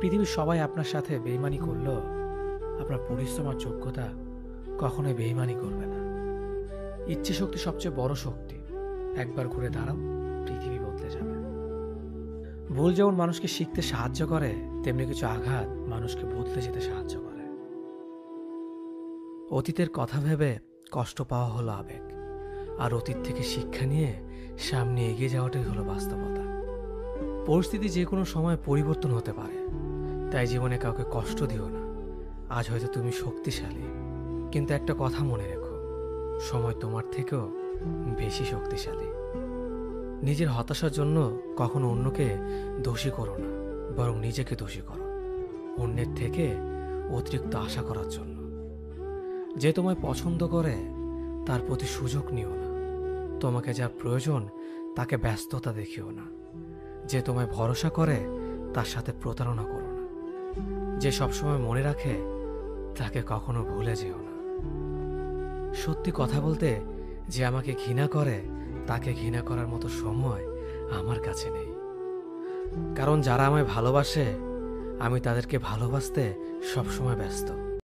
পৃথিবীর সবাই আপনার সাথে বেইমানি করলেও আপনার পরিশ্রম আর যোগ্যতা কখনোই বেইমানি করবে না। ইচ্ছে শক্তি সবচেয়ে বড় শক্তি। একবার ঘুরে দাঁড়াও, পৃথিবী বদলে যাবে। ভুল যেমন মানুষকে শিখতে সাহায্য করে, তেমনি কিছু আঘাত মানুষকে বদলে যেতে সাহায্য করে। অতীতের কথা ভেবে কষ্ট পাওয়া হলো আবেগ, আর অতীত থেকে শিক্ষা নিয়ে সামনে এগিয়ে যাওয়াটাই হলো বাস্তবতা। পরিস্থিতি যে কোনো সময় পরিবর্তন হতে পারে, তাই জীবনে কাউকে কষ্ট দিও না। আজ হয়তো তুমি শক্তিশালী, কিন্তু একটা কথা মনে রেখো, সময় তোমার থেকেও বেশি শক্তিশালী। নিজের হতাশার জন্য কখনো অন্যকে দোষী করো না, বরং নিজেকে দোষী করো অন্যের থেকে অতিরিক্ত আশা করার জন্য। যে তোমায় পছন্দ করে তার প্রতি সুযোগ নিও না। তোমাকে যা প্রয়োজন তাকে ব্যস্ততা দেখিও না। যে তোমায় ভরসা করে তার সাথে প্রতারণা করো না। যে সবসময় মনে রাখে তাকে কখনো ভুলে যেও না। সত্যি কথা বলতে, যে আমাকে ঘৃণা করে তাকে ঘৃণা করার মতো সময় আমার কাছে নেই। কারণ যারা আমায় ভালোবাসে, আমি তাদেরকে ভালোবাসতে সবসময় ব্যস্ত।